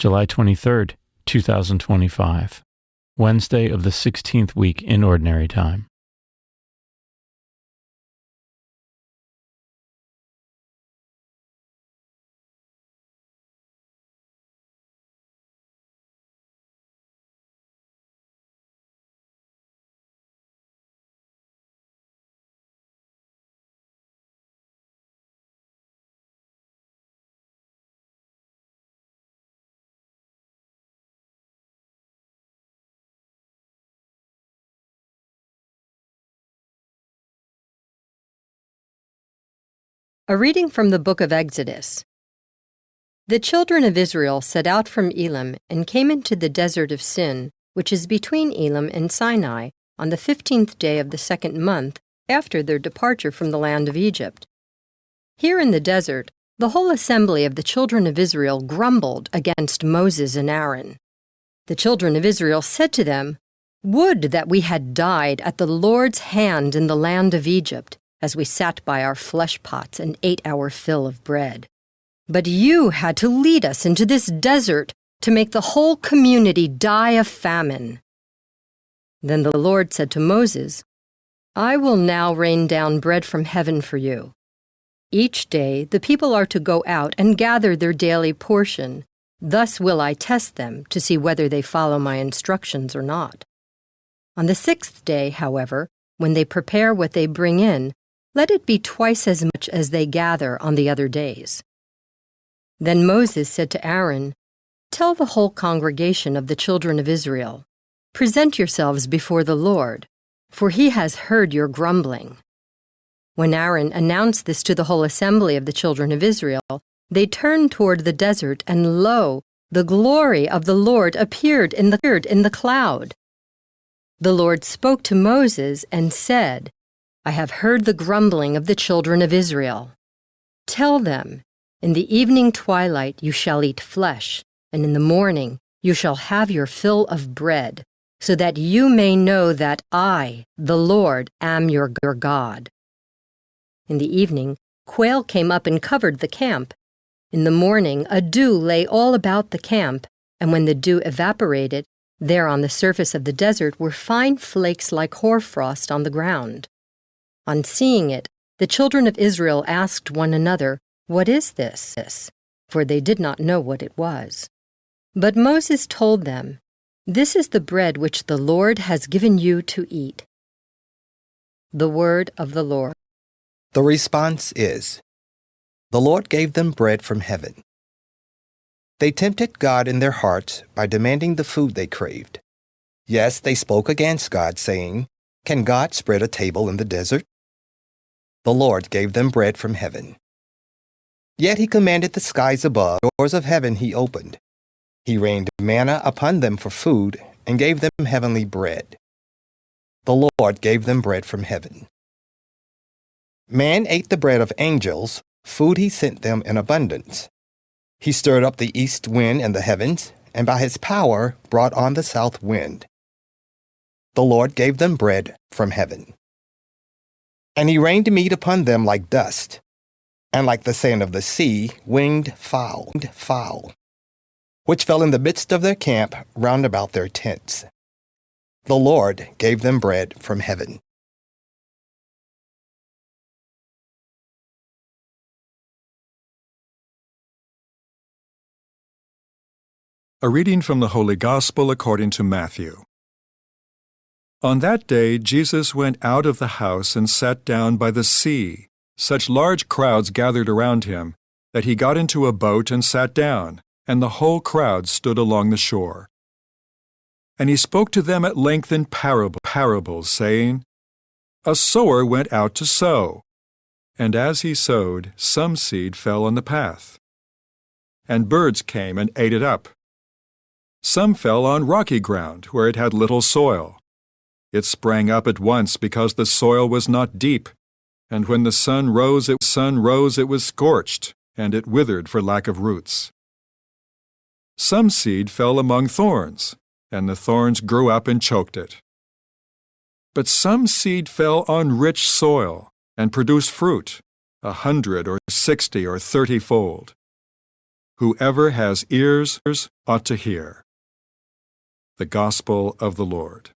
July 23rd, 2025, Wednesday of the 16th week in Ordinary Time. A reading from the book of Exodus. The children of Israel set out from Elim and came into the desert of Sin, which is between Elim and Sinai, on the 15th day of the second month after their departure from the land of Egypt. Here in the desert, the whole assembly of the children of Israel grumbled against Moses and Aaron. The children of Israel said to them, "Would that we had died at the Lord's hand in the land of Egypt, as we sat by our flesh pots and ate our fill of bread. But you had to lead us into this desert to make the whole community die of famine." Then the Lord said to Moses, "I will now rain down bread from heaven for you. Each day the people are to go out and gather their daily portion. Thus will I test them to see whether they follow my instructions or not. On the 6th day, however, when they prepare what they bring in, let it be twice as much as they gather on the other days." Then Moses said to Aaron, "Tell the whole congregation of the children of Israel, 'Present yourselves before the Lord, for he has heard your grumbling.'" When Aaron announced this to the whole assembly of the children of Israel, they turned toward the desert, and lo, the glory of the Lord appeared in the cloud. The Lord spoke to Moses and said, "I have heard the grumbling of the children of Israel. Tell them, in the evening twilight you shall eat flesh, and in the morning you shall have your fill of bread, so that you may know that I, the Lord, am your God." In the evening, quail came up and covered the camp. In the morning, a dew lay all about the camp, and when the dew evaporated, there on the surface of the desert were fine flakes like hoarfrost on the ground. On seeing it, the children of Israel asked one another, "What is this?" For they did not know what it was. But Moses told them, "This is the bread which the Lord has given you to eat." The word of the Lord. The response is, "The Lord gave them bread from heaven." They tempted God in their hearts by demanding the food they craved. Yes, they spoke against God, saying, "Can God spread a table in the desert?" The Lord gave them bread from heaven. Yet he commanded the skies above, the doors of heaven he opened. He rained manna upon them for food, and gave them heavenly bread. The Lord gave them bread from heaven. Man ate the bread of angels, food he sent them in abundance. He stirred up the east wind in the heavens, and by his power brought on the south wind. The Lord gave them bread from heaven. And he rained meat upon them like dust, and like the sand of the sea, winged fowl, which fell in the midst of their camp round about their tents. The Lord gave them bread from heaven. A reading from the Holy Gospel according to Matthew. On that day Jesus went out of the house and sat down by the sea. Such large crowds gathered around him that he got into a boat and sat down, and the whole crowd stood along the shore. And he spoke to them at length in parables, saying, "A sower went out to sow, and as he sowed, some seed fell on the path, and birds came and ate it up. Some fell on rocky ground, where it had little soil. It sprang up at once because the soil was not deep, and when the sun rose, it was scorched, and it withered for lack of roots. Some seed fell among thorns, and the thorns grew up and choked it. But some seed fell on rich soil, and produced fruit, 100 or 60 or 30-fold. Whoever has ears ought to hear. The Gospel of the Lord.